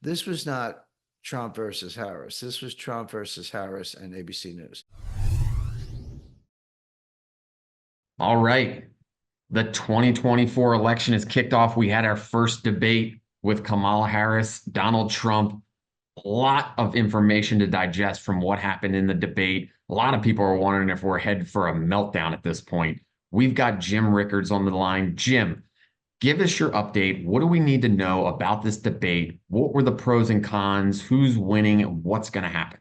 this was not Trump versus Harris. This was Trump versus Harris and ABC News. All right. The 2024 election is kicked off. We had our first debate with Kamala Harris, Donald Trump. A lot of information to digest from what happened in the debate. A lot of people are wondering if we're headed for a meltdown at this point. We've got Jim Rickards on the line. Jim, give us your update. What do we need to know about this debate? What were the pros and cons? Who's winning? And what's going to happen?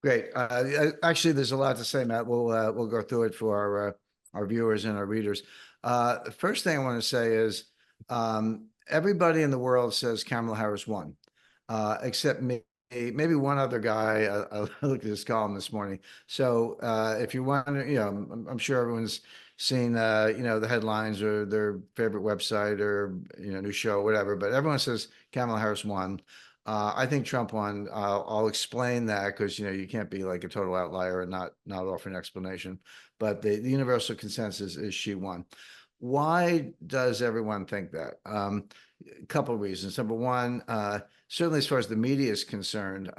Great. Actually, there's a lot to say, Matt. We'll go through it for our viewers and our readers. The first thing I want to say is everybody in the world says Kamala Harris won, except me, maybe one other guy. I looked at his column this morning. So if you want, I'm sure everyone's seen, the headlines or their favorite website or new show, whatever. But everyone says Kamala Harris won. I think Trump won. I'll explain that because you can't be like a total outlier and not offer an explanation. But the universal consensus is she won. Why does everyone think that? A couple of reasons. Number one, certainly as far as the media is concerned,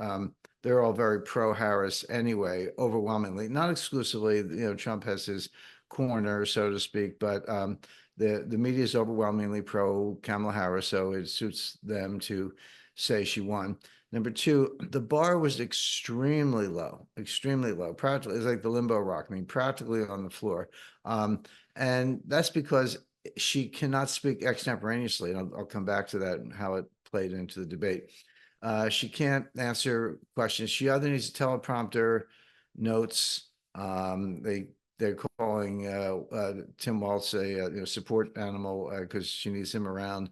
they're all very pro-Harris anyway, overwhelmingly. Not exclusively. Trump has his corner, so to speak, but the media is overwhelmingly pro Kamala Harris, so it suits them to say she won. Number two, the bar was extremely low, extremely low. Practically, it's like the limbo rock. I mean, practically on the floor. And that's because she cannot speak extemporaneously. And I'll come back to that and how it played into the debate. She can't answer questions. She either needs a teleprompter, notes. They're calling Tim Walz a support animal because she needs him around.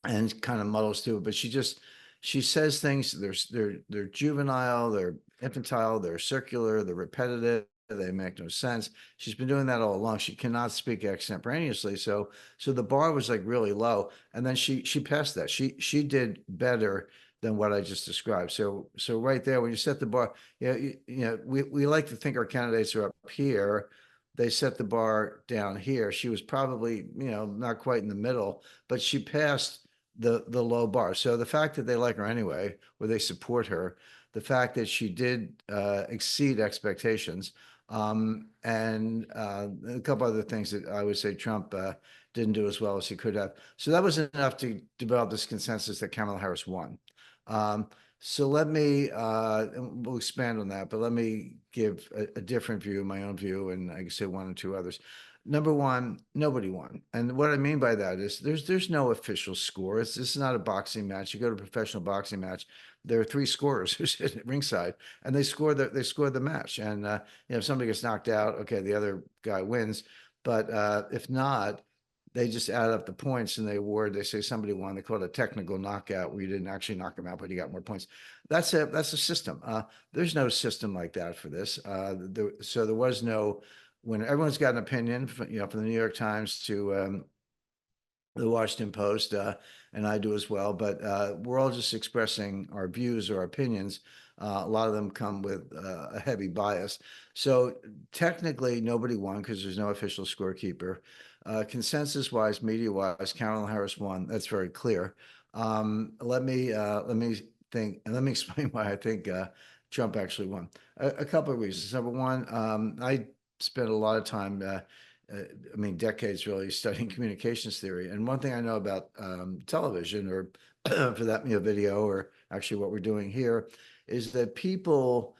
And kind of muddles through it. But she says things. They're juvenile, they're infantile, they're circular, they're repetitive. They make no sense. She's been doing that all along. She cannot speak extemporaneously. So the bar was like really low. And then she passed that. She did better than what I just described. So right there, when you set the bar, we like to think our candidates are up here. They set the bar down here. She was probably, not quite in the middle, but she passed the low bar. So the fact that they like her anyway, or they support her, the fact that she did exceed expectations, and a couple other things that I would say Trump didn't do as well as he could have. So that was enough to develop this consensus that Kamala Harris won. So let me, we'll expand on that, but let me give a different view, my own view, and I can say one or two others. Number one, nobody won. And what I mean by that is there's no official score. This is not a boxing match. You go to a professional boxing match, there are three scorers who sit at ringside and they score the match. And if somebody gets knocked out, okay, the other guy wins. But if not, they just add up the points and they say somebody won. They call it a technical knockout where you didn't actually knock him out, but he got more points. That's a system. There's no system like that for this. So there was no, when everyone's got an opinion, from the New York Times to the Washington Post, and I do as well, but we're all just expressing our views or opinions. A lot of them come with a heavy bias. So technically, nobody won because there's no official scorekeeper. Consensus-wise, media-wise, Kamala Harris won. That's very clear. Let me think, and let me explain why I think Trump actually won. A couple of reasons. Number one, I spent a lot of time, decades really, studying communications theory. And one thing I know about television, or for that, video, or actually what we're doing here, is that people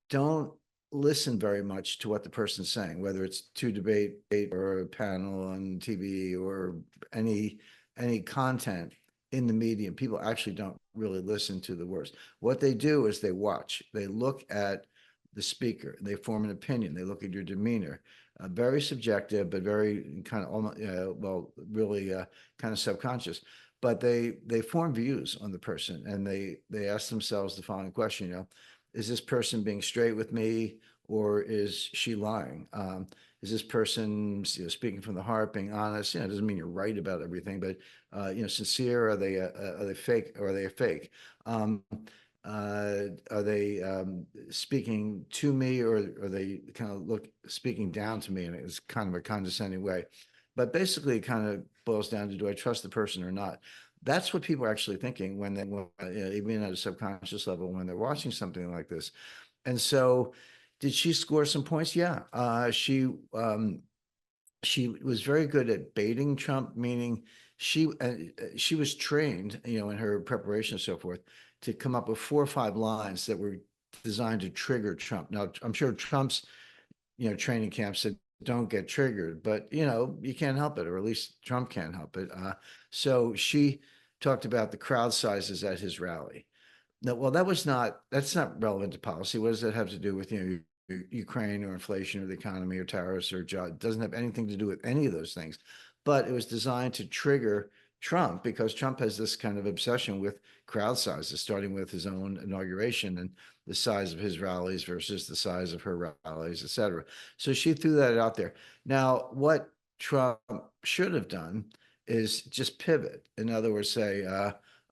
don't listen very much to what the person's saying, whether it's to debate or a panel on TV or any content in the media. People actually don't really listen to the words. What they do is they watch. They look at the speaker. They form an opinion. They look at your demeanor. Very subjective, but very kind of really kind of subconscious. But they form views on the person, and they ask themselves the following question: is this person being straight with me, or is she lying? Is this person speaking from the heart, being honest? It doesn't mean you're right about everything, but sincere. Are they fake, or are they a fake? Are they speaking to me, or are they kind of speaking down to me, and it's kind of a condescending way? But basically, it kind of boils down to, do I trust the person or not? That's what people are actually thinking when even at a subconscious level, when they're watching something like this. And so, did she score some points? Yeah. She was very good at baiting Trump, meaning she was trained, in her preparation and so forth, to come up with 4 or 5 lines that were designed to trigger Trump. Now, I'm sure Trump's, training camp said, don't get triggered, but you can't help it, or at least Trump can't help it. So she talked about the crowd sizes at his rally. No, well, that's not relevant to policy. What does that have to do with, Ukraine or inflation or the economy or tariffs or job? It doesn't have anything to do with any of those things. But it was designed to trigger Trump because Trump has this kind of obsession with crowd sizes, starting with his own inauguration and the size of his rallies versus the size of her rallies, et cetera. So she threw that out there. Now, what Trump should have done is just pivot. In other words, say,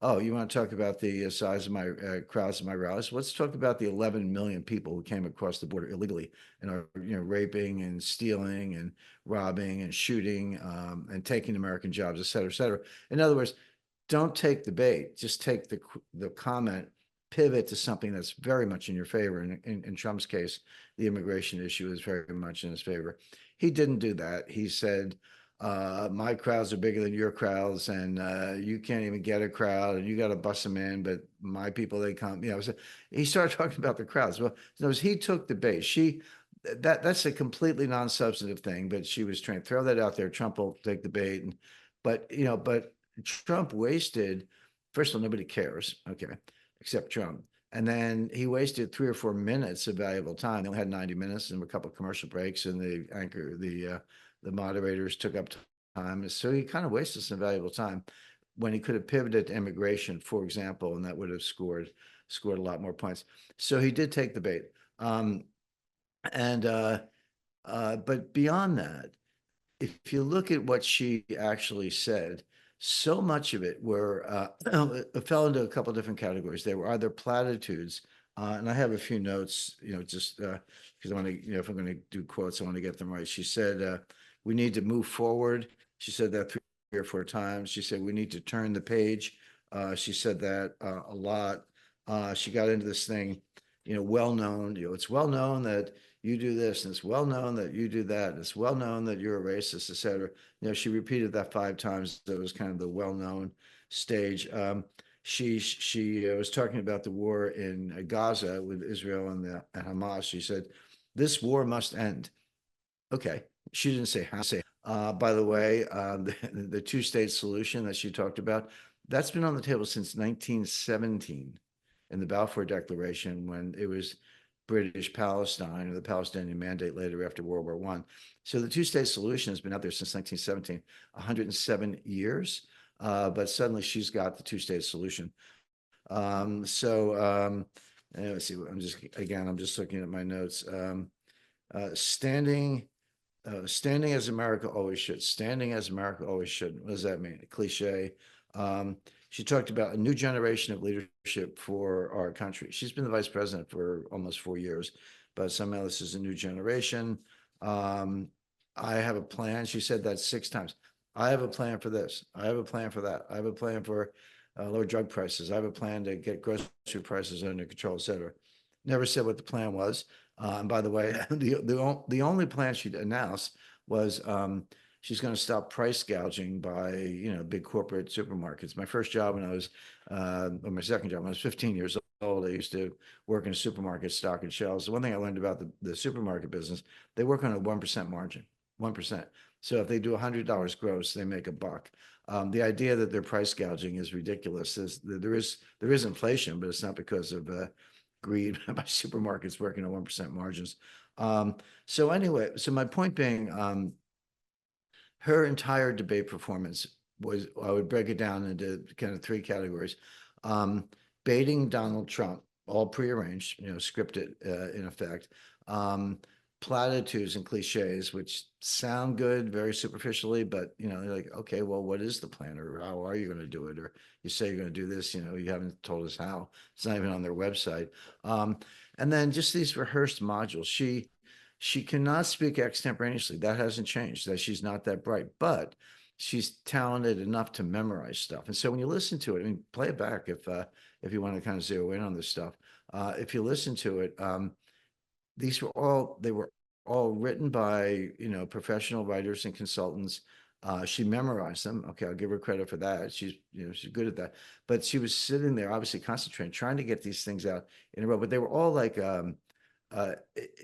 oh, you want to talk about the size of my crowds of my rallies? Let's talk about the 11 million people who came across the border illegally and are, raping and stealing and robbing and shooting and taking American jobs, et cetera, et cetera. In other words, don't take the bait. Just take the comment, pivot to something that's very much in your favor. And in Trump's case, the immigration issue is very much in his favor. He didn't do that. He said, my crowds are bigger than your crowds, and you can't even get a crowd, and you got to bust them in. But my people, they come. So he started talking about the crowds. Well, he took the bait. That's a completely non-substantive thing, but she was trying to throw that out there. Trump will take the bait, but Trump wasted. First of all, nobody cares, okay, except Trump. And then he wasted 3 or 4 minutes of valuable time. They only had 90 minutes and a couple of commercial breaks, and the moderators took up time. So he kind of wasted some valuable time when he could have pivoted to immigration, for example, and that would have scored a lot more points. So he did take the bait. And but beyond that, if you look at what she actually said, so much of it it fell into a couple of different categories. There were either platitudes, and I have a few notes, just because I want to, if I'm going to do quotes, I want to get them right. She said, we need to move forward. She said that 3 or 4 times. She said, we need to turn the page. She said that a lot. She got into this thing, well known, it's well known that you do this, and it's well known that you do that, and it's well known that you're a racist, et cetera. She repeated that 5 times. That was kind of the well-known stage. She was talking about the war in Gaza with Israel and Hamas. She said, this war must end. Okay. She didn't say how. By the way, the two-state solution that she talked about, that's been on the table since 1917 in the Balfour Declaration, when it was British Palestine, or the Palestinian Mandate later after World War I. So the two-state solution has been out there since 1917, 107 years. But suddenly she's got the two-state solution. Let's see. I'm just looking at my notes. Standing as America always should. Standing as America always should. What does that mean? A cliche. She talked about a new generation of leadership for our country. She's been the vice president for almost 4 years, but somehow this is a new generation. I have a plan. She said that 6 times. I have a plan for this. I have a plan for that. I have a plan for lower drug prices. I have a plan to get grocery prices under control, et cetera. Never said what the plan was. And by the way, the only plan she'd announced was she's going to stop price gouging by big corporate supermarkets. My first job when I was, or my second job when I was 15 years old, I used to work in a supermarket stocking shelves. The one thing I learned about the supermarket business, they work on a 1% margin, 1%. So if they do $100 gross, they make $1. The idea that they're price gouging is ridiculous. There is inflation, but it's not because of greed by supermarkets working on 1% margins. So anyway, so my point being, her entire debate performance was, I would break it down into kind of 3 categories. Baiting Donald Trump, all prearranged, scripted in effect. Platitudes and cliches, which sound good very superficially, but they're like, okay, well, what is the plan, or how are you going to do it? Or you say you're going to do this, you haven't told us how. It's not even on their website. And then just these rehearsed modules. She cannot speak extemporaneously. That hasn't changed. That she's not that bright, but she's talented enough to memorize stuff. And so when you listen to it, I mean, play it back if you want to kind of zero in on this stuff. If you listen to it, they were all written by, professional writers and consultants. She memorized them. Okay, I'll give her credit for that. She's good at that. But she was sitting there, obviously concentrating, trying to get these things out in a row. But they were all like,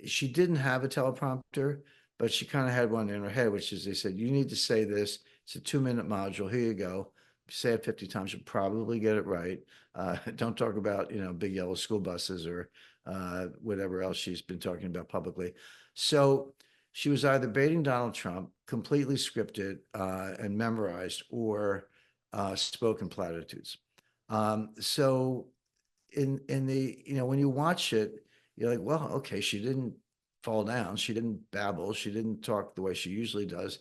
she didn't have a teleprompter, but she kind of had one in her head, which is they said, you need to say this. It's a 2-minute module. Here you go. Say it 50 times, you'll probably get it right. Don't talk about, big yellow school buses or whatever else she's been talking about publicly. So she was either baiting Donald Trump, completely scripted and memorized, or spoken platitudes. So in the, when you watch it, you're like, well, okay, she didn't fall down, she didn't babble, she didn't talk the way she usually does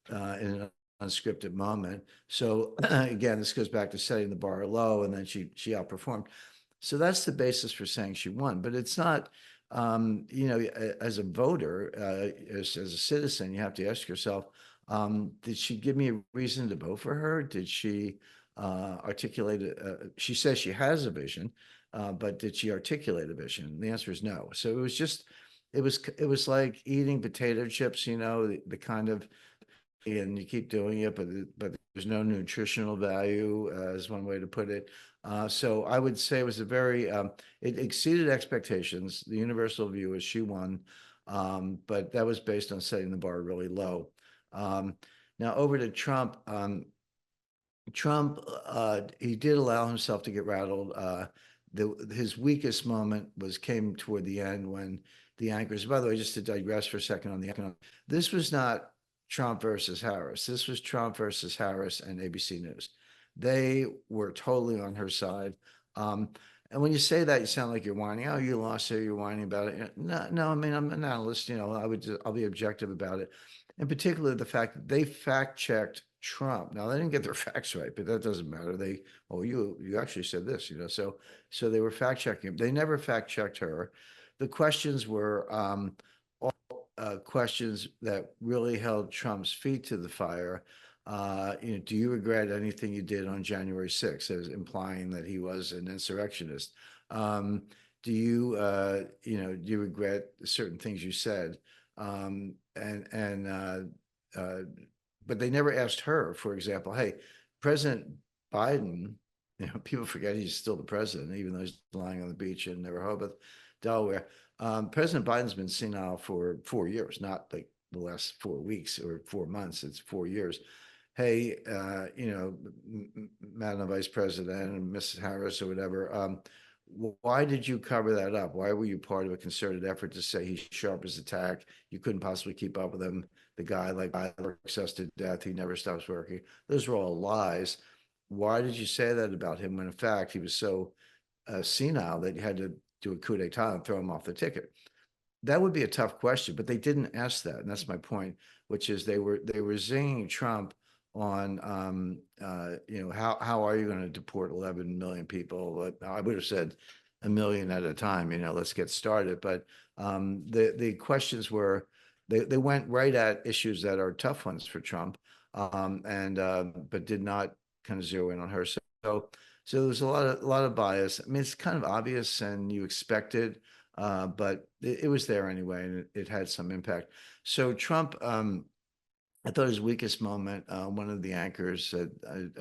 in an unscripted moment. So again, this goes back to setting the bar low, and then she outperformed. So that's the basis for saying she won. But it's not, as a voter, as a citizen, you have to ask yourself, did she give me a reason to vote for her? Did she articulate she says she has a vision, but did she articulate a vision? The answer is no. So it was just, it was like eating potato chips, the kind of, and you keep doing it, but there's no nutritional value, is one way to put it. So I would say it was a very, it exceeded expectations. The universal view is she won, but that was based on setting the bar really low. Now over to Trump. Trump, he did allow himself to get rattled. His weakest moment came toward the end when the anchors. By the way, just to digress for a second on the economic, this was not Trump versus Harris. This was Trump versus Harris and ABC News. They were totally on her side. And when you say that, you sound like you're whining. Oh, you lost here. You're whining about it. No, no. I mean, I'm an analyst. I'll be objective about it. In particular, the fact that they fact checked Trump. Now they didn't get their facts right, but that doesn't matter. You actually said this, so they were fact checking. They never fact checked her. The questions were all questions that really held Trump's feet to the fire. Do you regret anything you did on January 6th, as implying that he was an insurrectionist? Do you regret certain things you said? But they never asked her, for example, hey, President Biden, people forget he's still the president, even though he's lying on the beach in Rehoboth, Delaware. President Biden's been senile for 4 years, not like the last 4 weeks or 4 months. It's 4 years. Hey, Madam Vice President and Mrs. Harris or whatever, why did you cover that up? Why were you part of a concerted effort to say he's sharp as a tack? You couldn't possibly keep up with him. The guy works us to death. He never stops working. Those were all lies. Why did you say that about him when in fact he was so senile that you had to do a coup d'etat and throw him off the ticket? That would be a tough question, but they didn't ask that, and that's my point, which is they were zinging Trump on how are you going to deport 11 million people? I would have said a million at a time. Let's get started. But the questions were they went right at issues that are tough ones for Trump, but did not kind of zero in on her. So there's a lot of bias. I mean, it's kind of obvious and you expect it, but it was there anyway, and it had some impact. So Trump, I thought his weakest moment, one of the anchors, I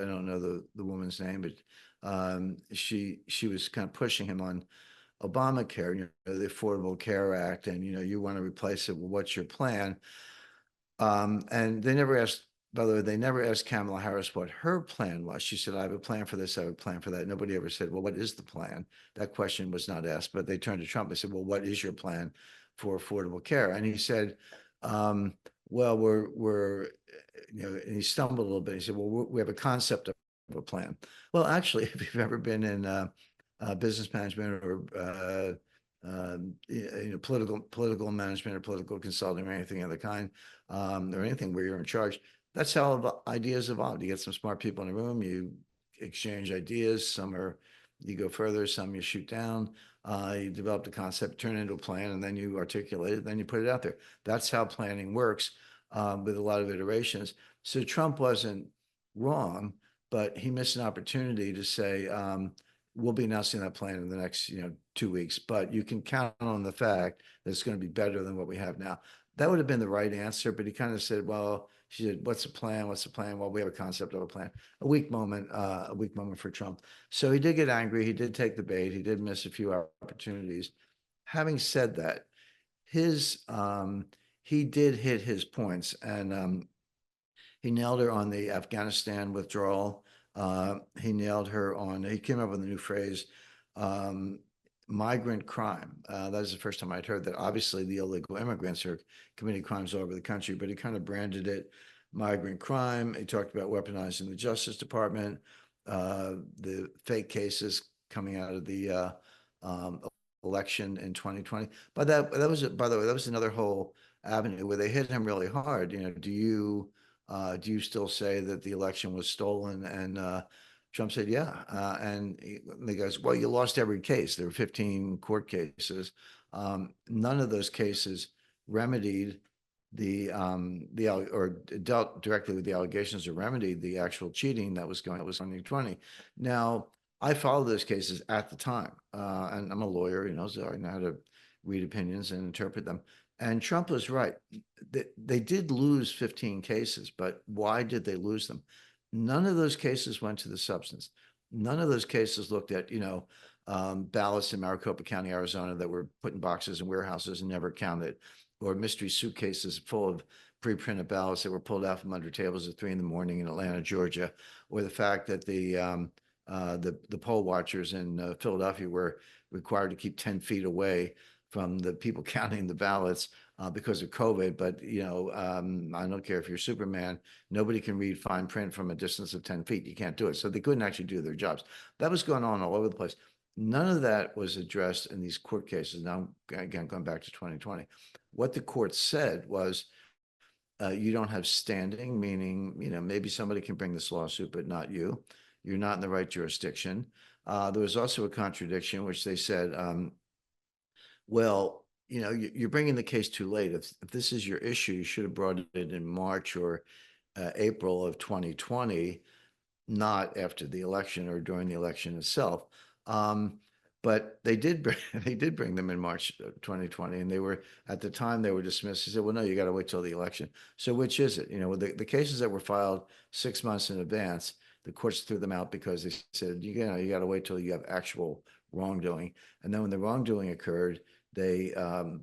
don't know the woman's name, but she was kind of pushing him on Obamacare, the Affordable Care Act, and you want to replace it. Well, what's your plan? And they never asked. By the way, they never asked Kamala Harris what her plan was. She said, "I have a plan for this. I have a plan for that." Nobody ever said, "Well, what is the plan?" That question was not asked. But they turned to Trump. They said, "Well, what is your plan for affordable care?" And he said, "Well, we're and he stumbled a little bit. He said, "Well, we have a concept of a plan." Well, actually, if you've ever been in business management or political management or political consulting or anything of the kind, or anything where you're in charge, that's how ideas evolve. You get some smart people in a room, you exchange ideas. You go further, some you shoot down. You develop the concept, turn it into a plan, and then you articulate it, then you put it out there. That's how planning works, with a lot of iterations. So Trump wasn't wrong, but he missed an opportunity to say, we'll be announcing that plan in the next, 2 weeks, but you can count on the fact that it's going to be better than what we have now. That would have been the right answer, but he kind of said, well, she said, what's the plan? What's the plan? Well, we have a concept of a plan. A weak moment for Trump. So he did get angry. He did take the bait. He did miss a few opportunities. Having said that, his he did hit his points, and he nailed her on the Afghanistan withdrawal. He nailed her on, he came up with a new phrase, um, migrant crime. That was the first time I'd heard that. Obviously, the illegal immigrants are committing crimes all over the country, but he kind of branded it migrant crime. He talked about weaponizing the Justice Department, the fake cases coming out of the um, election in 2020. But that was, by the way, that was another whole avenue where they hit him really hard. Do you still say that the election was stolen? And Trump said, yeah. And he goes, well, you lost every case. There were 15 court cases. None of those cases remedied or dealt directly with the allegations or remedied the actual cheating that was 2020. Now, I followed those cases at the time, and I'm a lawyer, so I know how to read opinions and interpret them. And Trump was right. They did lose 15 cases, but why did they lose them? None of those cases went to the substance. None of those cases looked at, ballots in Maricopa County, Arizona that were put in boxes and warehouses and never counted, or mystery suitcases full of pre-printed ballots that were pulled out from under tables at 3 a.m. in Atlanta, Georgia, or the fact that the poll watchers in Philadelphia were required to keep 10 feet away from the people counting the ballots because of COVID. But, I don't care if you're Superman, nobody can read fine print from a distance of 10 feet. You can't do it. So they couldn't actually do their jobs. That was going on all over the place. None of that was addressed in these court cases. Now, again, going back to 2020, what the court said was, you don't have standing, meaning, maybe somebody can bring this lawsuit, but not you. You're not in the right jurisdiction. There was also a contradiction, which they said, well, you're bringing the case too late. If this is your issue, you should have brought it in March or April of 2020, not after the election or during the election itself. But they did bring, they did bring them in March of 2020, and at the time they were dismissed. He said, well, no, you got to wait till the election. So which is it? The cases that were filed 6 months in advance, the courts threw them out because they said, you got to wait till you have actual wrongdoing. And then when the wrongdoing occurred, they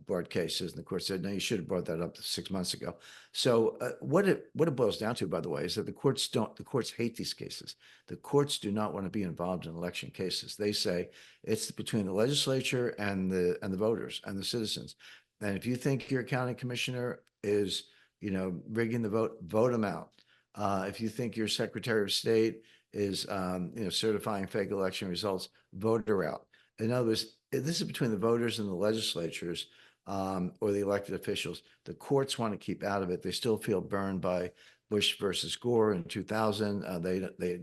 brought cases, and the court said, no, you should have brought that up 6 months ago. So what it boils down to, by the way, is that the courts hate these cases. The courts do not want to be involved in election cases. They say it's between the legislature and the voters and the citizens. And if you think your county commissioner is, rigging the vote them out. If you think your secretary of state is, certifying fake election results, vote her out. In other words, this is between the voters and the legislatures, or the elected officials. The courts want to keep out of it. They still feel burned by Bush versus Gore in 2000. They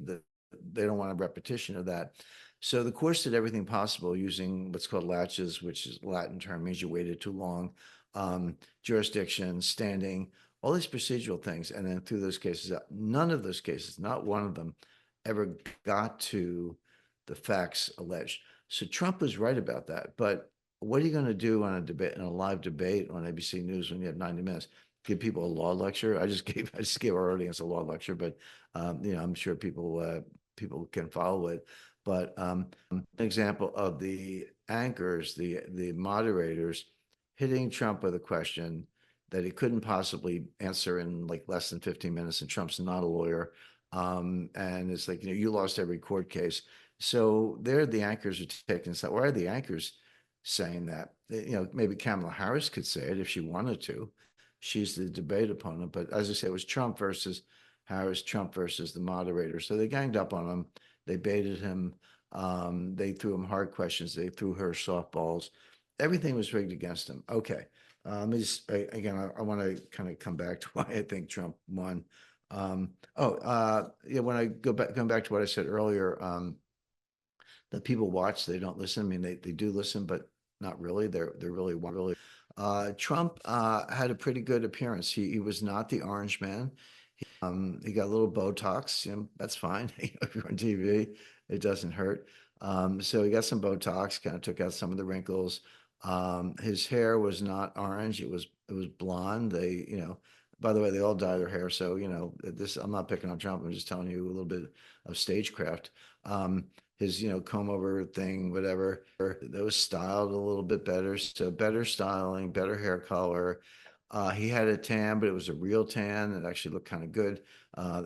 don't want a repetition of that. So the courts did everything possible using what's called latches, which is a Latin term, means you waited too long, jurisdiction, standing, all these procedural things. And then through those cases, none of those cases, not one of them, ever got to the facts alleged. So Trump was right about that. But what are you going to do on a debate, in a live debate on ABC News when you have 90 minutes? Give people a law lecture? I just gave our audience a law lecture, but I'm sure people can follow it. But an example of the anchors, the moderators, hitting Trump with a question that he couldn't possibly answer in like less than 15 minutes, and Trump's not a lawyer. And it's like, you lost every court case. So there the anchors are taking that. Why are the anchors saying that? Maybe Kamala Harris could say it if she wanted to. She's the debate opponent. But as I say, it was Trump versus Harris, Trump versus the moderator. So they ganged up on him. They baited him. They threw him hard questions. They threw her softballs. Everything was rigged against him. Okay. Again, I want to kind of come back to why I think Trump won. Yeah, when I going back to what I said earlier, that people watch, they don't listen. I mean, they do listen, but not really. They're really. Trump had a pretty good appearance. He was not the orange man. He got a little Botox, that's fine. If you're on TV, it doesn't hurt. So he got some Botox, kind of took out some of the wrinkles. His hair was not orange, it was blonde. By the way, they all dye their hair. So, this, I'm not picking on Trump, I'm just telling you a little bit of stagecraft. His, comb over thing, whatever, that was styled a little bit better. So better styling, better hair color. He had a tan, but it was a real tan. It actually looked kind of good.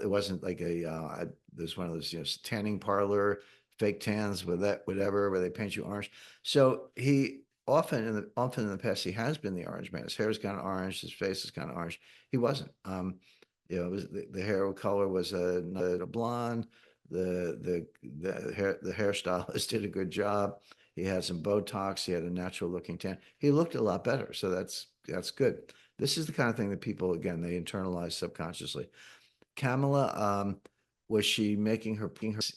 It wasn't like there's one of those, tanning parlor fake tans with that, whatever, where they paint you orange. So he often in the past, he has been the orange man. His hair is kind of orange. His face is kind of orange. He wasn't. It was the hair color was a blonde. The hairstylist did a good job. He had some Botox. He had a natural looking tan. He looked a lot better. So that's good. This is the kind of thing that people, again, they internalize subconsciously. Kamala, was she making her,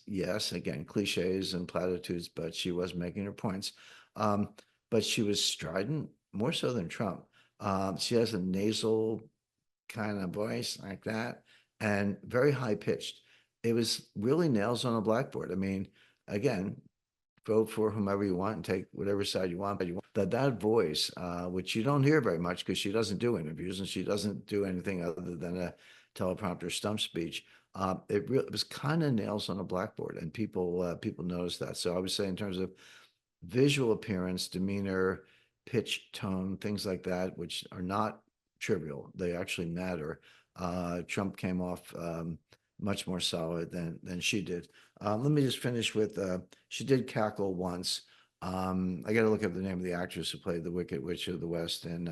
yes, again, cliches and platitudes, but she was making her points. Um, but she was strident, more so than Trump. She has a nasal kind of voice like that and very high pitched. It was really nails on a blackboard. I mean, again, vote for whomever you want and take whatever side you want. But that voice, which you don't hear very much because she doesn't do interviews and she doesn't do anything other than a teleprompter stump speech. It was kind of nails on a blackboard, and people noticed that. So I would say in terms of visual appearance, demeanor, pitch, tone, things like that, which are not trivial. They actually matter. Trump came off much more solid than she did. Let me just finish with she did cackle once. I got to look up the name of the actress who played the Wicked Witch of the West in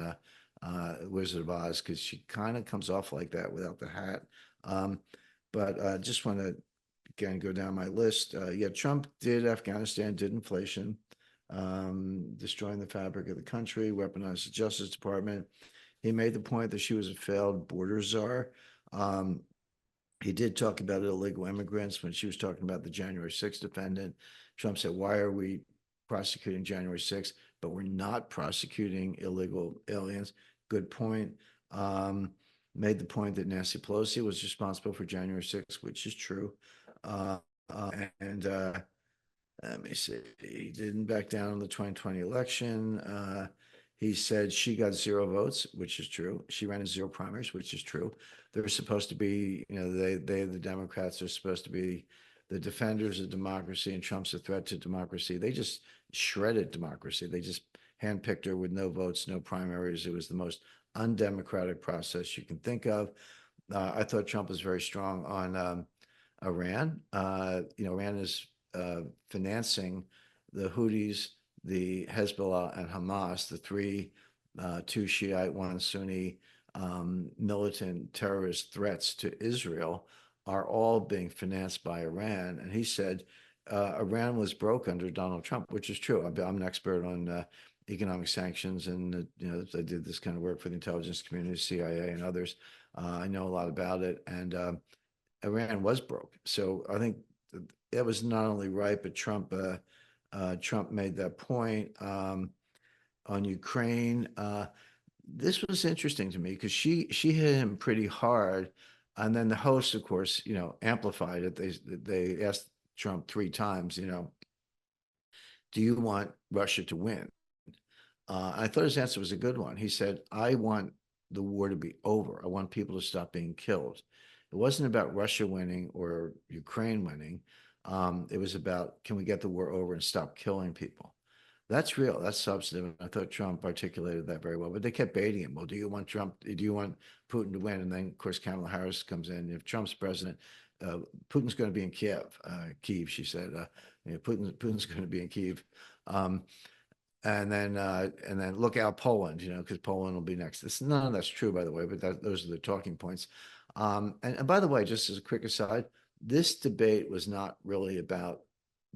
Wizard of Oz because she kind of comes off like that without the hat. But just want to again go down my list. Yeah, Trump did Afghanistan, did inflation, destroying the fabric of the country, weaponized the Justice Department. He made the point that she was a failed border czar. Um, he did talk about illegal immigrants when she was talking about the January 6th defendant. Trump said, why are we prosecuting January 6th, but we're not prosecuting illegal aliens? Good point. Made the point that Nancy Pelosi was responsible for January 6th, which is true. Uh, and Let me see. He didn't back down in the 2020 election. He said she got 0 votes, which is true. She ran in 0 primaries, which is true. They're supposed to be, the Democrats are supposed to be the defenders of democracy, and Trump's a threat to democracy. They just shredded democracy. They just handpicked her with no votes, no primaries. It was the most undemocratic process you can think of. I thought Trump was very strong on Iran. Iran is financing the Houthis, the Hezbollah, and Hamas, the two Shiite, one Sunni militant terrorist threats to Israel, are all being financed by Iran. And he said Iran was broke under Donald Trump, which is true. I'm an expert on economic sanctions, and I did this kind of work for the intelligence community, CIA, and others. I know a lot about it, and Iran was broke. So I think that was not only right, but Trump made that point on Ukraine. This was interesting to me because she hit him pretty hard, and then the host, of course, amplified it. They asked Trump 3 times, do you want Russia to win? I thought his answer was a good one. He said, I want the war to be over. I want people to stop being killed. It wasn't about Russia winning or Ukraine winning. It was about, can we get the war over and stop killing people? That's real. That's substantive. I thought Trump articulated that very well, but they kept baiting him. Well, do you want Putin to win? And then, of course, Kamala Harris comes in. If Trump's president, Putin's going to be in Kiev, she said. Putin's going to be in Kiev. And then look out Poland, because Poland will be next. None of that's true, by the way, but those are the talking points. And by the way, just as a quick aside, this debate was not really about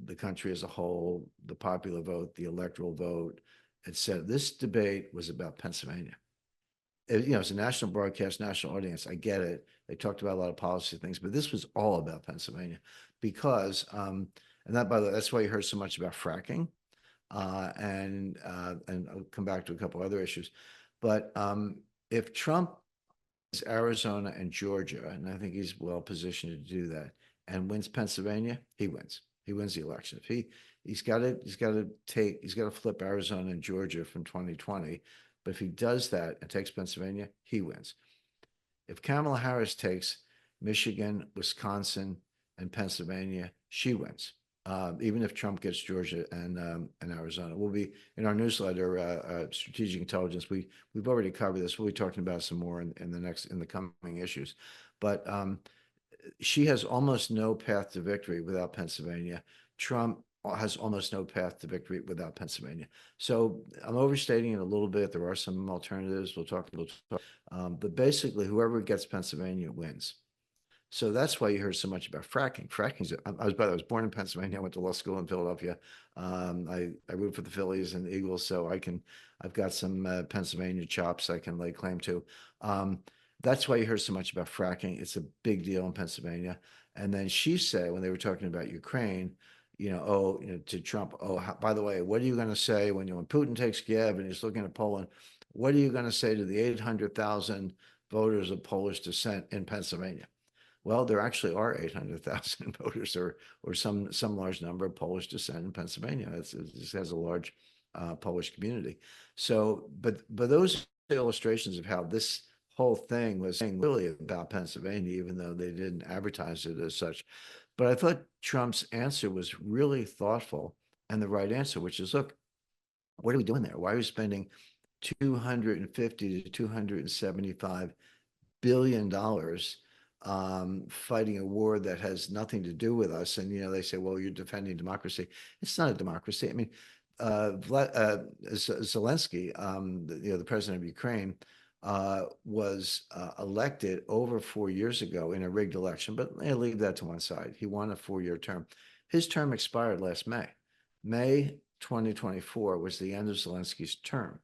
the country as a whole, the popular vote, the electoral vote, etc. This debate was about Pennsylvania. It's a national broadcast, national audience. I get it. They talked about a lot of policy things, but this was all about Pennsylvania because, and that, by the way, that's why you heard so much about fracking. And I'll come back to a couple other issues. But if Trump Arizona and Georgia, and I think he's well positioned to do that, and wins Pennsylvania, he wins. He wins the election. If he's got to flip Arizona and Georgia from 2020. But if he does that and takes Pennsylvania, he wins. If Kamala Harris takes Michigan, Wisconsin, and Pennsylvania, she wins. Even if Trump gets Georgia and Arizona, we'll be in our newsletter, Strategic Intelligence. We've already covered this. We'll be talking about some more in the coming issues. But she has almost no path to victory without Pennsylvania. Trump has almost no path to victory without Pennsylvania. So I'm overstating it a little bit. There are some alternatives. We'll talk. But basically, whoever gets Pennsylvania wins. So that's why you heard so much about fracking. I was born in Pennsylvania. I went to law school in Philadelphia. I root for the Phillies and the Eagles, so I've got some Pennsylvania chops I can lay claim to. That's why you heard so much about fracking. It's a big deal in Pennsylvania. And then she said, when they were talking about Ukraine, to Trump, by the way, what are you going to say when Putin takes Kiev and he's looking at Poland? What are you going to say to the 800,000 voters of Polish descent in Pennsylvania? Well, there actually are 800,000 voters or some large number of Polish descent in Pennsylvania. This has a large Polish community. So, but those illustrations of how this whole thing was really about Pennsylvania, even though they didn't advertise it as such. But I thought Trump's answer was really thoughtful and the right answer, which is, look, what are we doing there? Why are we spending 250 to 275 billion dollars fighting a war that has nothing to do with us? And they say, well, you're defending democracy. It's not a democracy. I mean, Zelensky, the president of Ukraine, was elected over 4 years ago in a rigged election, but leave that to one side. He won a 4-year term. His term expired last May. May 2024 was the end of Zelensky's term.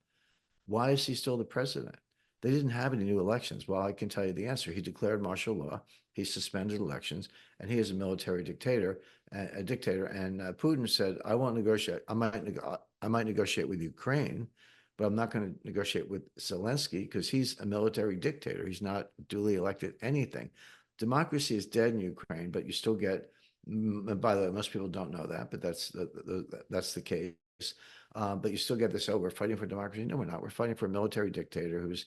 Why is he still the president? They didn't have any new elections. Well, I can tell you the answer. He declared martial law. He suspended elections, and he is a military dictator. And Putin said, "I won't negotiate. I might negotiate with Ukraine, but I'm not going to negotiate with Zelensky because he's a military dictator. He's not duly elected anything. Democracy is dead in Ukraine, but you still get. By the way, most people don't know that, but that's the case. But you still get this, we're fighting for democracy. No, we're not. We're fighting for a military dictator who's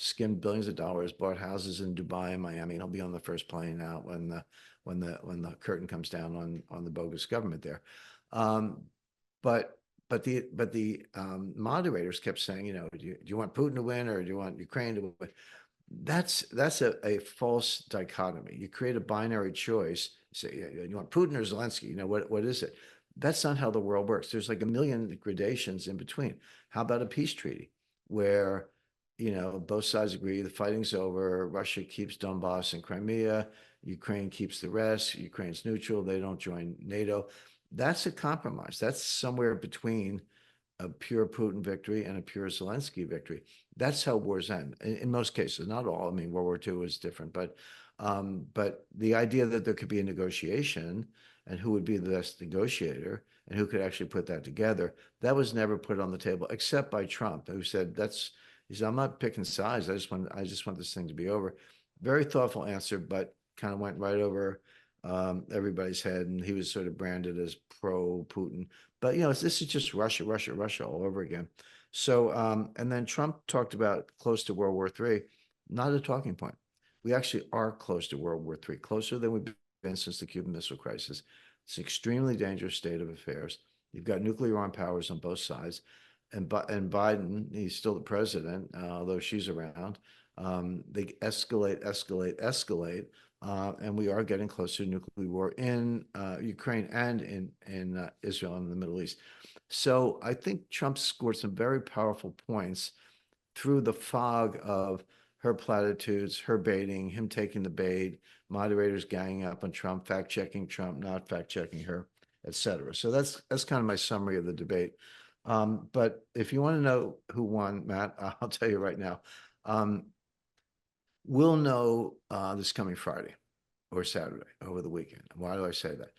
skimmed billions of dollars, bought houses in Dubai and Miami. And he'll be on the first plane out when the curtain comes down on the bogus government there. But the moderators kept saying, do you want Putin to win or do you want Ukraine to win? That's a false dichotomy. You create a binary choice. Say, you want Putin or Zelensky? What is it? That's not how the world works. There's like a million gradations in between. How about a peace treaty where, both sides agree the fighting's over, Russia keeps Donbass and Crimea, Ukraine keeps the rest, Ukraine's neutral, they don't join NATO. That's a compromise. That's somewhere between a pure Putin victory and a pure Zelensky victory. That's how wars end in most cases, not all. I mean, World War II was different, but the idea that there could be a negotiation and who would be the best negotiator and who could actually put that together, that was never put on the table except by Trump, who said, he said, I'm not picking sides. I just want this thing to be over. Very thoughtful answer, but kind of went right over everybody's head. And he was sort of branded as pro-Putin. But, this is just Russia, Russia, Russia all over again. So, and then Trump talked about close to World War III, not a talking point. We actually are close to World War III, closer than we've been since the Cuban Missile Crisis. It's an extremely dangerous state of affairs. You've got nuclear armed powers on both sides. And Biden, he's still the president, although she's around. They escalate, and we are getting closer to nuclear war in Ukraine and in Israel and the Middle East. So I think Trump scored some very powerful points through the fog of her platitudes, her baiting, him taking the bait, moderators ganging up on Trump, fact-checking Trump, not fact-checking her, etc. So that's kind of my summary of the debate. But if you want to know who won, Matt, I'll tell you right now. We'll know this coming Friday or Saturday over the weekend. Why do I say that?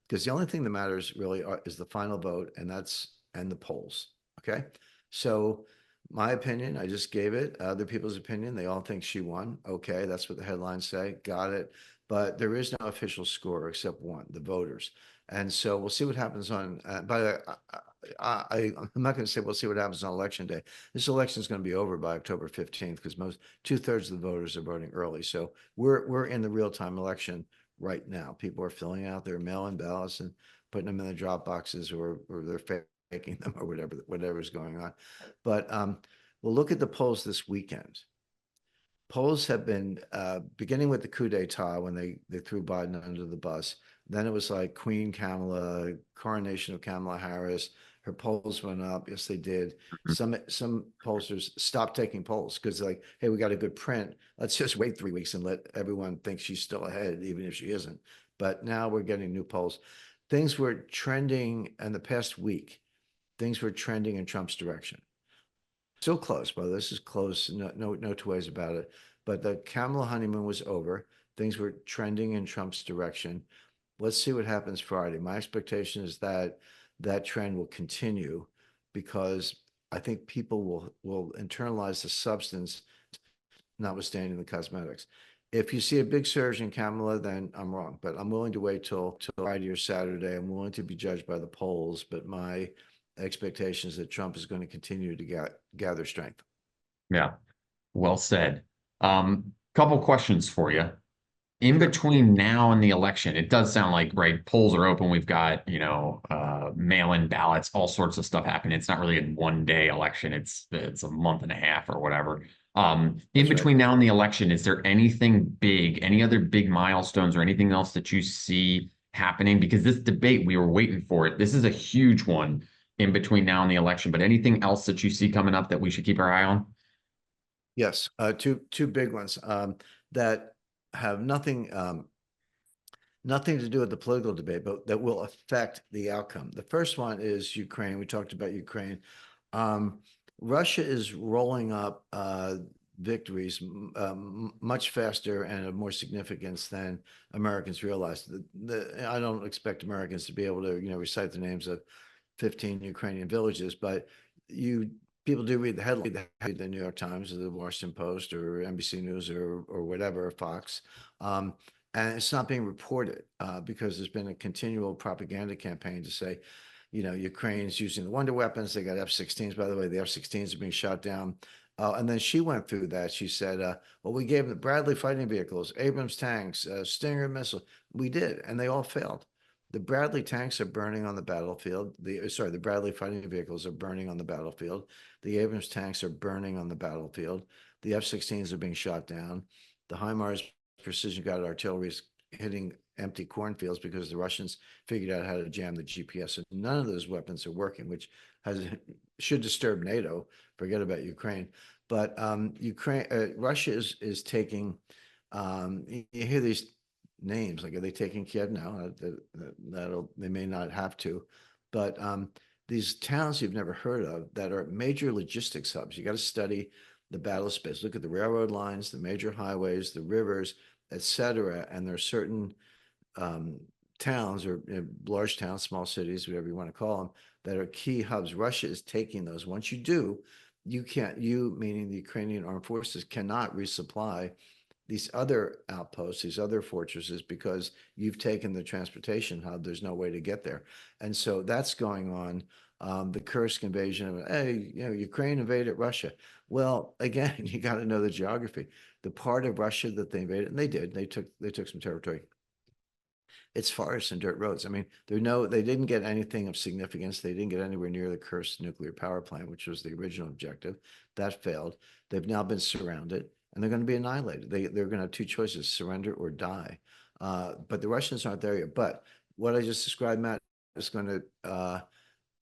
Because the only thing that matters really is the final vote, and the polls. Okay, so My opinion, I just gave it. Other people's opinion, they all think she won. Okay, that's what the headlines say. Got it. But there is no official score except one, the voters. And so we'll see what happens on. But I'm not going to say we'll see what happens on election day. This election is going to be over by October 15th because most 2/3 of the voters are voting early. So we're in the real time election right now. People are filling out their mail-in ballots and putting them in the drop boxes, or they're faking them, or whatever's going on. But we'll look at the polls this weekend. Polls have been beginning with the coup d'etat when they threw Biden under the bus. Then it was like Queen Kamala, coronation of Kamala Harris. Her polls went up. Yes, they did. Some pollsters stopped taking polls because like, hey, we got a good print. Let's just wait 3 weeks and let everyone think she's still ahead, even if she isn't. But now we're getting new polls. Things were trending in the past week. Things were trending in Trump's direction. Still close, brother. This is close. No two ways about it. But the Kamala honeymoon was over. Things were trending in Trump's direction. Let's see what happens Friday. My expectation is that that trend will continue because I think people will internalize the substance, notwithstanding the cosmetics. If you see a big surge in Kamala, then I'm wrong. But I'm willing to wait till Friday or Saturday. I'm willing to be judged by the polls. But my expectation is that Trump is going to continue to gather strength. Yeah, well said. Couple questions for you. In Sure. between now and the election, it does sound like, right, polls are open. We've got, mail-in ballots, all sorts of stuff happening. It's not really a one-day election. It's a month and a half or whatever. In That's right. between now and the election, is there anything big, any other big milestones or anything else that you see happening? Because this debate, we were waiting for it. This is a huge one in between now and the election, but anything else that you see coming up that we should keep our eye on? Yes, two big ones that have nothing to do with the political debate, but that will affect the outcome. The first one is Ukraine. We talked about Ukraine. Um, Russia is rolling up victories much faster and of more significance than Americans realize. I don't expect Americans to be able to, recite the names of 15 Ukrainian villages, but you people do read the headline, the New York Times or the Washington Post or NBC News or whatever, Fox. And it's not being reported because there's been a continual propaganda campaign to say, Ukraine's using the wonder weapons. They got F-16s, by the way. The F-16s are being shot down. And then she went through that. She said, well, we gave them the Bradley fighting vehicles, Abrams tanks, Stinger missiles. We did, and they all failed. The Bradley tanks are burning on the battlefield. The Bradley fighting vehicles are burning on the battlefield. The Abrams tanks are burning on the battlefield. The F-16s are being shot down. The HIMARS precision guided artillery is hitting empty cornfields because the Russians figured out how to jam the GPS. And none of those weapons are working, which should disturb NATO. Forget about Ukraine. But Russia is taking. You hear these names like, are they taking Kiev now? They may not have to, but these towns you've never heard of that are major logistics hubs. You got to study the battle space. Look at the railroad lines, the major highways, the rivers, etc. And there are certain towns or large towns, small cities, whatever you want to call them, that are key hubs. Russia is taking those. Once you do, meaning the Ukrainian armed forces, cannot resupply these other outposts, these other fortresses, because you've taken the transportation hub. There's no way to get there. And so that's going on. The Kursk invasion of, hey, Ukraine invaded Russia. Well, again, you got to know the geography. The part of Russia that they invaded, and they did, they took some territory. It's forests and dirt roads. I mean, they didn't get anything of significance. They didn't get anywhere near the Kursk nuclear power plant, which was the original objective. That failed. They've now been surrounded and they're going to be annihilated. They're going to have two choices: surrender or die. But the Russians aren't there yet. But what I just described, Matt, is going to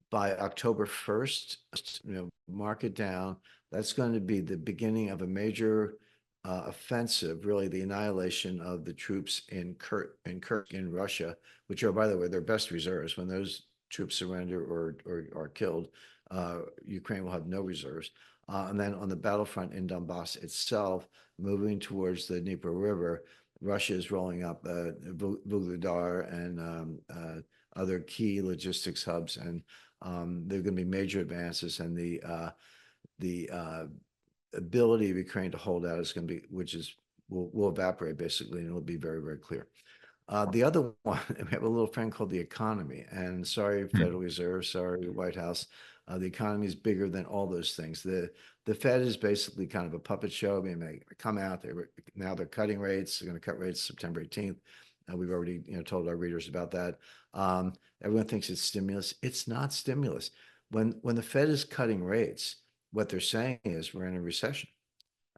by October 1st, mark it down. That's going to be the beginning of a major offensive, really the annihilation of the troops in Kursk in Russia, which are, by the way, their best reserves. When those troops surrender or are killed, Ukraine will have no reserves. And then on the battlefront in Donbass itself, moving towards the Dnieper River, Russia is rolling up Vuhledar and other key logistics hubs, and there are going to be major advances. And the ability of Ukraine to hold out is going to be, will evaporate basically, and it'll be very, very clear. The other one, we have a little friend called the economy, and sorry, Federal Reserve, sorry, White House. The economy is bigger than all those things. The Fed is basically kind of a puppet show. I mean, they come out, now they're cutting rates. They're going to cut rates September 18th. We've already, told our readers about that. Everyone thinks it's stimulus. It's not stimulus. When the Fed is cutting rates, what they're saying is we're in a recession.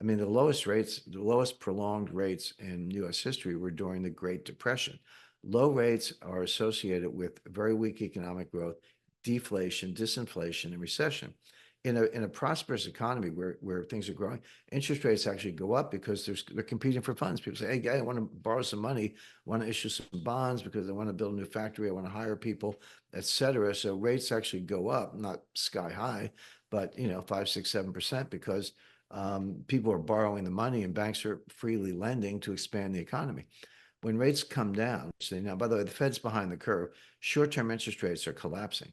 I mean, the lowest prolonged rates in U.S. history were during the Great Depression. Low rates are associated with very weak economic growth, deflation, disinflation, and recession. In a prosperous economy where things are growing, interest rates actually go up because they're competing for funds. People say, "Hey, guy, I want to borrow some money, want to issue some bonds because I want to build a new factory, I want to hire people, etc." So rates actually go up, not sky high, but 5, 6, 7% because people are borrowing the money and banks are freely lending to expand the economy. When rates come down, now, by the way, the Fed's behind the curve. Short-term interest rates are collapsing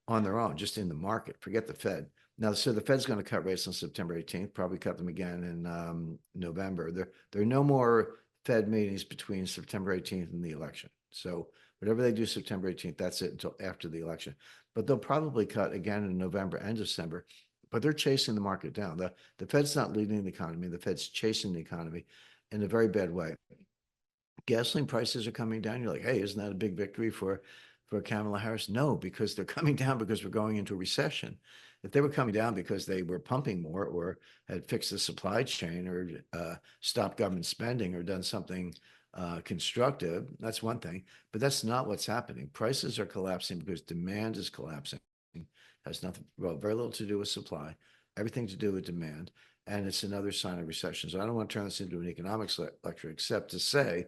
on their own, just in the market. Forget the Fed. Now, so the Fed's going to cut rates on September 18th, probably cut them again in November. There are no more Fed meetings between September 18th and the election. So whatever they do September 18th, that's it until after the election. But they'll probably cut again in November and December. But they're chasing the market down. The Fed's not leading the economy. The Fed's chasing the economy in a very bad way. Gasoline prices are coming down. You're like, hey, isn't that a big victory for Kamala Harris? No, because they're coming down because we're going into a recession. If they were coming down because they were pumping more or had fixed the supply chain or stopped government spending or done something constructive, that's one thing. But that's not what's happening. Prices are collapsing because demand is collapsing. Has nothing, well, very little to do with supply, everything to do with demand, and it's another sign of recession. So I don't want to turn this into an economics lecture, except to say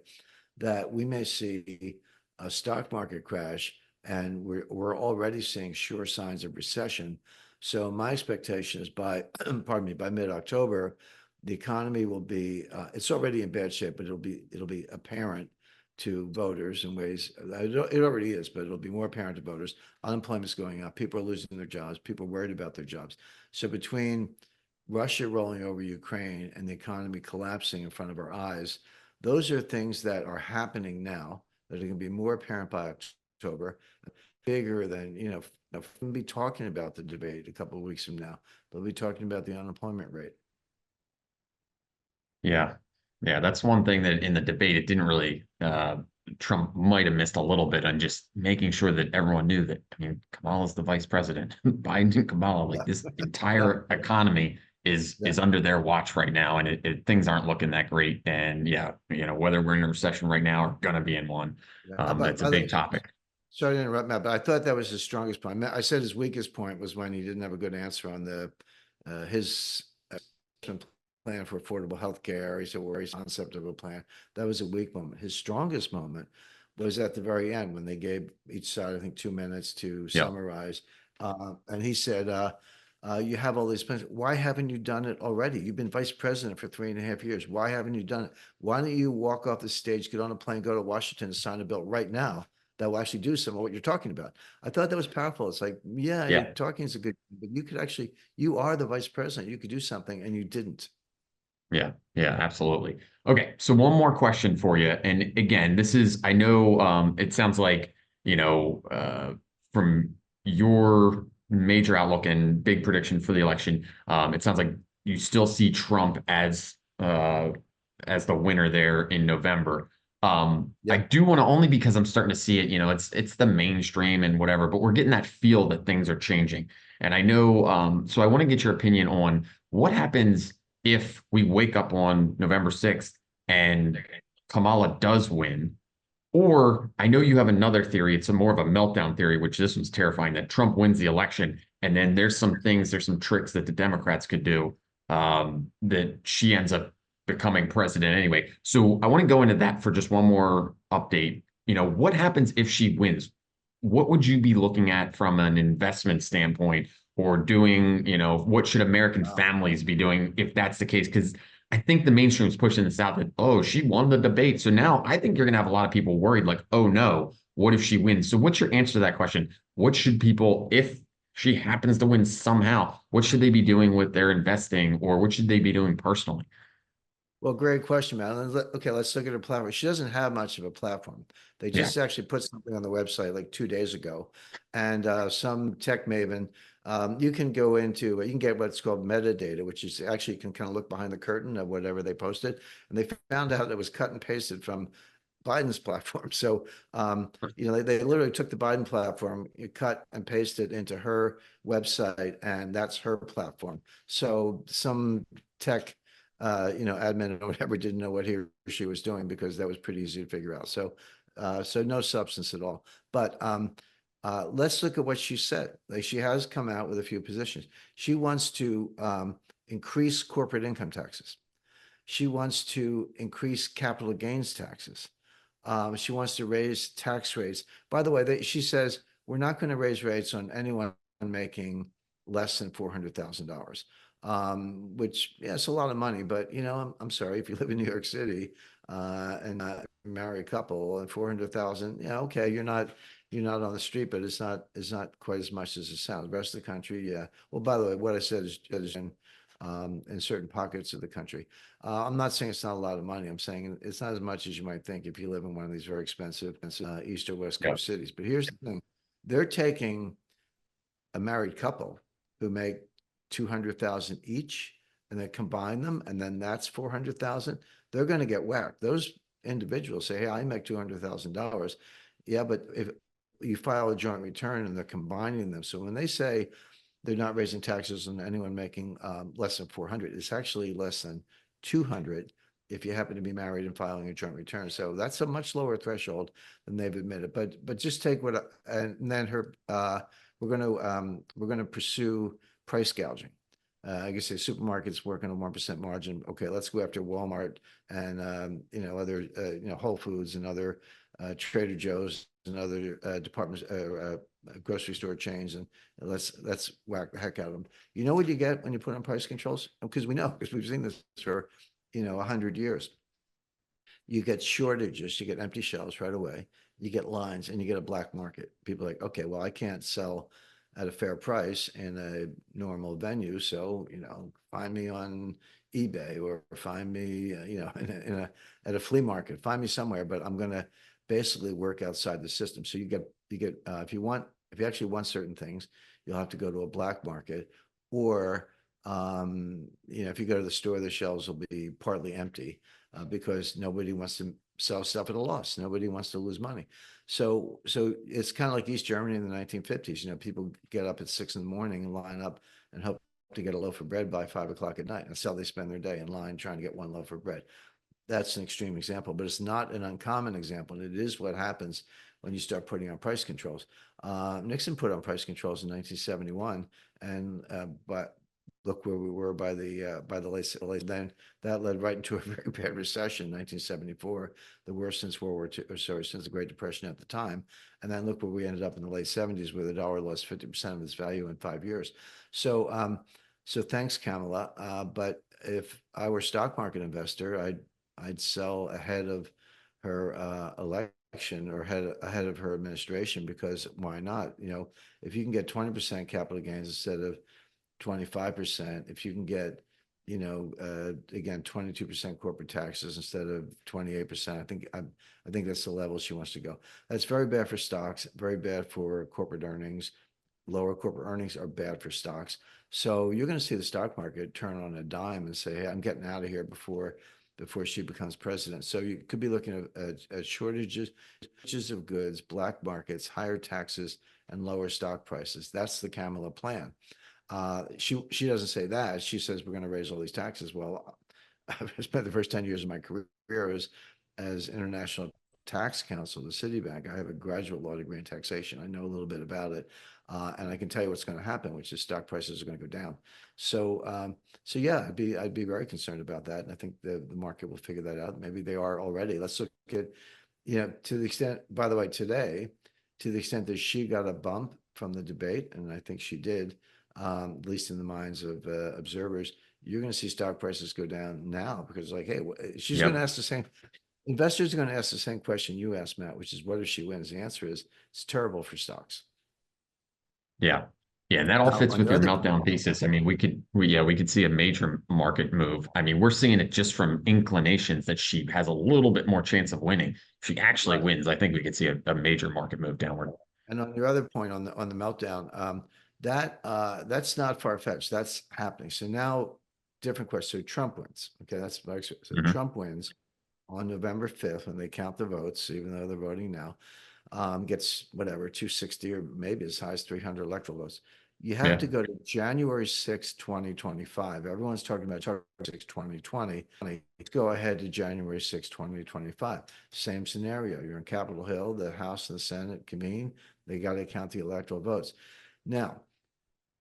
that we may see a stock market crash, and we're already seeing sure signs of recession. So my expectation is by, pardon me, by mid-October, the economy will be, it's already in bad shape, but it'll be apparent to voters in ways, it already is, but it'll be more apparent to voters. Unemployment's going up. People are losing their jobs. People are worried about their jobs. So between Russia rolling over Ukraine and the economy collapsing in front of our eyes, those are things that are happening now that are going to be more apparent by October, bigger than, we'll be talking about the debate a couple of weeks from now. They'll be talking about the unemployment rate. Yeah. Yeah, that's one thing that in the debate, it didn't really, Trump might have missed a little bit on just making sure that everyone knew that, I mean, Kamala's the vice president. Biden and Kamala, like this entire economy is under their watch right now, and things aren't looking that great. And yeah, whether we're in a recession right now or gonna be in one, that's a big topic. Sorry to interrupt, Matt, but I thought that was his strongest point. I said his weakest point was when he didn't have a good answer on his plan for affordable health care. He said, well, his concept of a plan. That was a weak moment. His strongest moment was at the very end when they gave each side, I think, 2 minutes to summarize. And he said, you have all these plans. Why haven't you done it already? You've been vice president for 3.5 years. Why haven't you done it? Why don't you walk off the stage, get on a plane, go to Washington and sign a bill right now that will actually do some of what you're talking about? I thought that was powerful. It's like, yeah. Talking is a good, but you could actually, you are the vice president. You could do something and you didn't. Yeah, absolutely. Okay, so one more question for you. And again, this is, I know it sounds like, from your major outlook and big prediction for the election, it sounds like you still see Trump as the winner there in November. I do want to, only because I'm starting to see it, it's the mainstream and whatever, but we're getting that feel that things are changing. And I know, so I want to get your opinion on what happens if we wake up on November 6th and Kamala does win. Or I know you have another theory. It's more of a meltdown theory, which this one's terrifying, that Trump wins the election. And then there's some tricks that the Democrats could do that she ends up becoming president anyway. So I want to go into that for just one more update. What happens if she wins? What would you be looking at from an investment standpoint, or doing, what should American families be doing if that's the case? Because I think the mainstream is pushing this out that, oh, she won the debate. So now I think you're going to have a lot of people worried, like, oh no, what if she wins? So what's your answer to that question? What should people, if she happens to win somehow. What should they be doing with their investing, or what should they be doing personally? Well, great question, man. Okay, let's look at her platform. She doesn't have much of a platform. They Yeah. just actually put something on the website like 2 days ago, and some tech maven. You can go into, you can get what's called metadata, which is actually you can kind of look behind the curtain of whatever they posted, and they found out it was cut and pasted from Biden's platform. So, they literally took the Biden platform, you cut and pasted into her website, and that's her platform. So some tech admin or whatever didn't know what he or she was doing because that was pretty easy to figure out. So no substance at all. But let's look at what she said. Like she has come out with a few positions. She wants to increase corporate income taxes. She wants to increase capital gains taxes. She wants to raise tax rates. By the way, she says we're not going to raise rates on anyone making less than $400,000, which, yeah, it's a lot of money. But, I'm sorry, if you live in New York City and marry a couple and 400,000, yeah, okay, you're not on the street, but it's not quite as much as it sounds. The rest of the country, yeah. Well, by the way, what I said is in certain pockets of the country. I'm not saying it's not a lot of money. I'm saying it's not as much as you might think if you live in one of these very expensive East or West Yeah. Coast cities. But here's the thing. They're taking a married couple who make 200,000 each and they combine them and then that's 400,000. They're going to get whacked. Those individuals say, hey, I make $200,000. Yeah, but if you file a joint return and they're combining them. So when they say they're not raising taxes on anyone making less than 400. It's actually less than 200 if you happen to be married and filing a joint return. So that's a much lower threshold than they've admitted. But just take and then we're gonna pursue price gouging. I guess the supermarkets work on a 1% margin. Okay, let's go after Walmart and other Whole Foods and other Trader Joe's and other departments, grocery store chains, and let's whack the heck out of them. You know what you get when you put on price controls? Because we know, because we've seen this for 100 years. You get shortages, you get empty shelves right away, you get lines, and you get a black market. People are like, okay, well, I can't sell at a fair price in a normal venue, so find me on eBay or find me, at a flea market, find me somewhere, but I'm gonna basically work outside the system. So you get if you actually want certain things, you'll have to go to a black market, or if you go to the store, the shelves will be partly empty because nobody wants to sell stuff at a loss. Nobody wants to lose money. So it's kind of like East Germany in the 1950s. People get up at 6 in the morning and line up and hope to get a loaf of bread by 5 o'clock at night. And that's how they spend their day in line trying to get one loaf of bread. That's an extreme example, but it's not an uncommon example. And it is what happens when you start putting on price controls. Nixon put on price controls in 1971, and but look where we were by the late. Then that led right into a very bad recession, 1974, the worst since World War II, or sorry, since the Great Depression at the time. And then look where we ended up in the late 70s, where the dollar lost 50% of its value in 5 years. So thanks, Kamala. But if I were a stock market investor, I'd sell ahead of her election or ahead of her administration, because why not? If you can get 20% capital gains instead of 25%, if you can get, again, 22% corporate taxes instead of 28%, I think that's the level she wants to go. That's very bad for stocks, very bad for corporate earnings. Lower corporate earnings are bad for stocks. So you're going to see the stock market turn on a dime and say, hey, I'm getting out of here before she becomes president. So you could be looking at shortages of goods, black markets, higher taxes, and lower stock prices. That's the Kamala plan. She doesn't say that. She says we're going to raise all these taxes. Well, I've spent the first 10 years of my career as International Tax Council, the Citibank. I have a graduate law degree in taxation. I know a little bit about it. And I can tell you what's going to happen, which is stock prices are going to go down. So yeah, I'd be very concerned about that. And I think the market will figure that out. Maybe they are already. Let's look at, to the extent, by the way, today, to the extent that she got a bump from the debate, and I think she did, at least in the minds of observers, you're going to see stock prices go down now because, like, hey, she's going to ask the same. Investors are going to ask the same question you asked, Matt, which is, what if she wins? The answer is it's terrible for stocks. Yeah. Yeah, and that all Now, fits on with your your other meltdown thesis. I mean, we could see a major market move. I mean, we're seeing it just from inclinations that she has a little bit more chance of winning. If she actually right, wins, I think we could see a major market move downward. and on your other point on the meltdown, that's not far-fetched. That's happening. So now, different question. So Trump wins. Okay, that's so Mhm. Trump wins on November 5th when they count the votes, even though they're voting now. Gets whatever 260 or maybe as high as 300 electoral votes. You have Yeah. to go to January 6th, 2025. Everyone's talking about January 6th, 2020. Let's go ahead to January 6th, 2025. Same scenario. You're in Capitol Hill, the House and the Senate convene. They got to count the electoral votes. Now,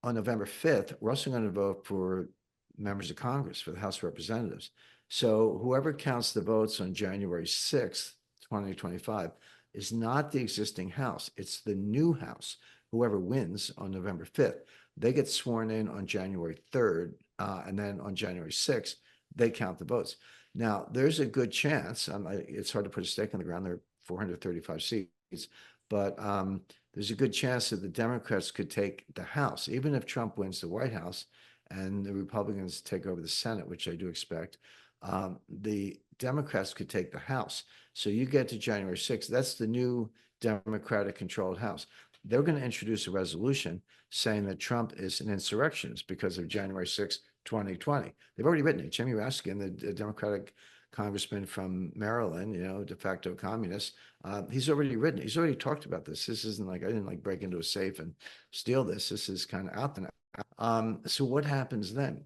on November 5th, we're also going to vote for members of Congress for the House of Representatives. So whoever counts the votes on January 6th, 2025, is not the existing House. It's the new House. Whoever wins on November 5th, they get sworn in on January 3rd, and then on January 6th, they count the votes. Now, there's a good chance, it's hard to put a stake in the ground, there are 435 seats, but there's a good chance that the Democrats could take the House, even if Trump wins the White House and the Republicans take over the Senate, which I do expect. The Democrats could take the House. So you get to January 6th, that's the new Democratic controlled House. They're going to introduce a resolution saying that Trump is an insurrectionist because of January 6th, 2020. They've already written it. Jimmy Raskin, the Democratic congressman from Maryland, de facto communist, he's already written it. He's already talked about this. This isn't like I didn't like break into a safe and steal this. This is kind of out there. So what happens then?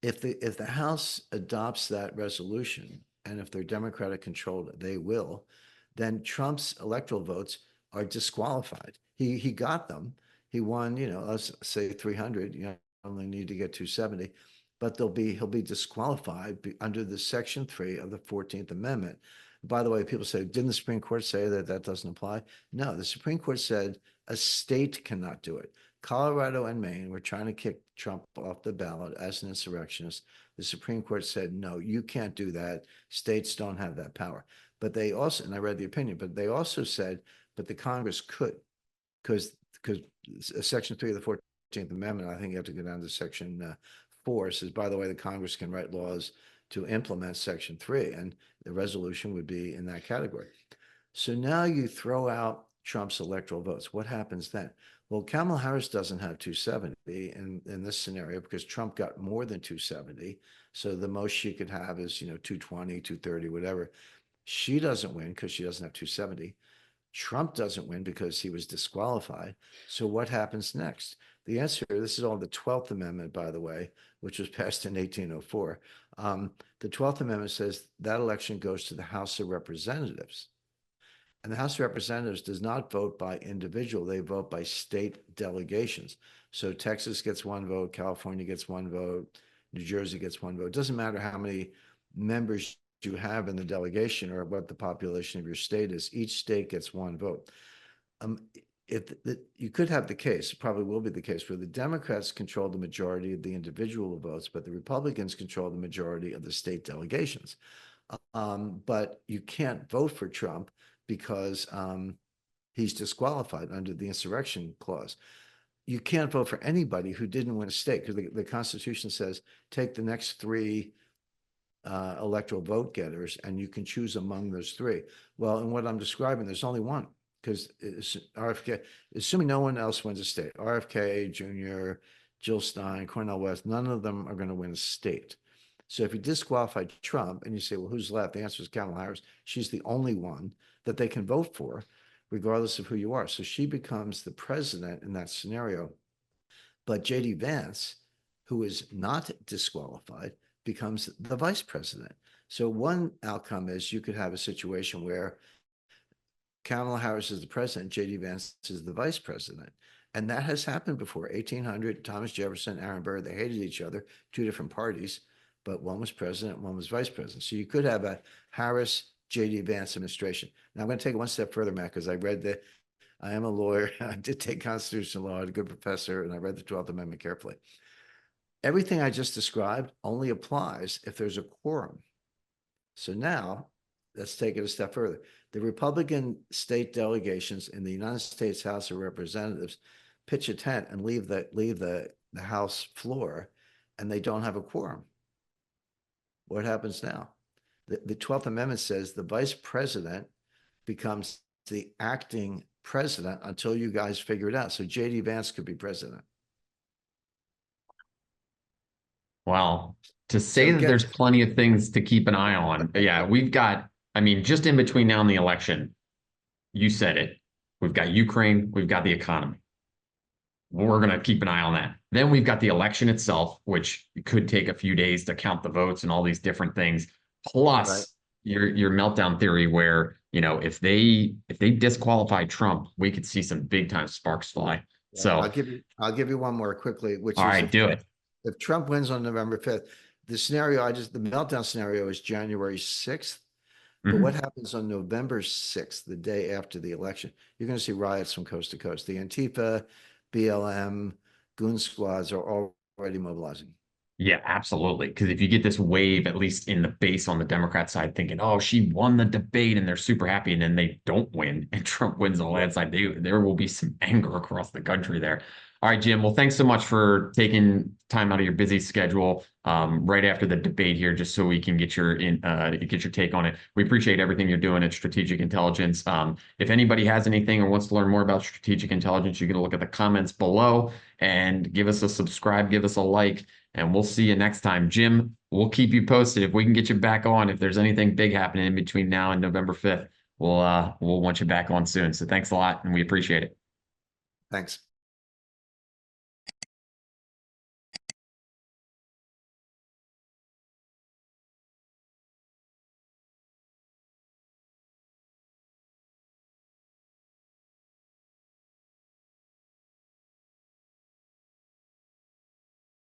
If the House adopts that resolution, and if they're Democratic controlled, they will, then Trump's electoral votes are disqualified. He got them. He won, let's say 300, only need to get 270, but he'll be disqualified under the Section 3 of the 14th Amendment. By the way, people say, didn't the Supreme Court say that that doesn't apply? No, the Supreme Court said a state cannot do it. Colorado and Maine were trying to kick Trump off the ballot as an insurrectionist. The Supreme Court said, no, you can't do that. States don't have that power. But they also, and I read the opinion, but they also said, but the Congress could, because Section 3 of the 14th Amendment, I think you have to go down to Section 4, says, by the way, the Congress can write laws to implement Section 3, and the resolution would be in that category. So now you throw out Trump's electoral votes. What happens then? Well, Kamala Harris doesn't have 270 in this scenario because Trump got more than 270. So the most she could have is, 220, 230, whatever. She doesn't win because she doesn't have 270. Trump doesn't win because he was disqualified. So what happens next? The answer, this is all the 12th Amendment, by the way, which was passed in 1804. The 12th Amendment says that election goes to the House of Representatives. And the House of Representatives does not vote by individual, they vote by state delegations. So Texas gets one vote, California gets one vote, New Jersey gets one vote. It doesn't matter how many members you have in the delegation or what the population of your state is, each state gets one vote. If you could have the case, probably will be the case, where the Democrats control the majority of the individual votes, but the Republicans control the majority of the state delegations. But you can't vote for Trump because he's disqualified under the insurrection clause. You can't vote for anybody who didn't win a state because the Constitution says take the next three electoral vote getters and you can choose among those three. Well, in what I'm describing, there's only one because RFK, assuming no one else wins a state, RFK Jr., Jill Stein, Cornel West, none of them are going to win a state. So if you disqualify Trump and you say, well, who's left? The answer is Kamala Harris. She's the only one that they can vote for, regardless of who you are. So she becomes the president in that scenario. But J.D. Vance, who is not disqualified, becomes the vice president. So one outcome is you could have a situation where Kamala Harris is the president, J.D. Vance is the vice president. And that has happened before. 1800, Thomas Jefferson, Aaron Burr, they hated each other, two different parties, but one was president, one was vice president. So you could have a Harris, J.D. Vance administration. Now I'm going to take it one step further, Matt, because I am a lawyer. I did take constitutional law, I'm a good professor, and I read the 12th Amendment carefully. Everything I just described only applies if there's a quorum. So now let's take it a step further. The Republican state delegations in the United States House of Representatives pitch a tent and leave the House floor, and they don't have a quorum. What happens now? The 12th Amendment says the vice president becomes the acting president until you guys figure it out. So JD Vance could be president. Well, to say So that there's plenty of things to keep an eye on. Yeah, we've got, I mean, just in between now and the election, you said it. We've got Ukraine, we've got the economy. We're going to keep an eye on that. Then we've got the election itself, which could take a few days to count the votes and all these different things. Plus Right. your meltdown theory where, you know, if they disqualify Trump, we could see some big time sparks fly. Yeah, So, I'll give you one more quickly, which all is right, do it. if Trump wins on November 5th, the meltdown scenario is January 6th. But what Mhm. happens on November 6th, the day after the election? You're going to see riots from coast to coast. The Antifa, BLM, goon squads are already mobilizing. Yeah, absolutely. Because if you get this wave, at least in the base on the Democrat side, thinking, oh, she won the debate and they're super happy, and then they don't win and Trump wins the landslide, there will be some anger across the country there. All right, Jim. Well, thanks so much for taking time out of your busy schedule right after the debate here, just so we can get get your take on it. We appreciate everything you're doing at Strategic Intelligence. If anybody has anything or wants to learn more about Strategic Intelligence, you can look at the comments below and give us a subscribe, give us a like. And we'll see you next time. Jim, we'll keep you posted. If we can get you back on, if there's anything big happening in between now and November 5th, we'll want you back on soon. So thanks a lot and we appreciate it. Thanks.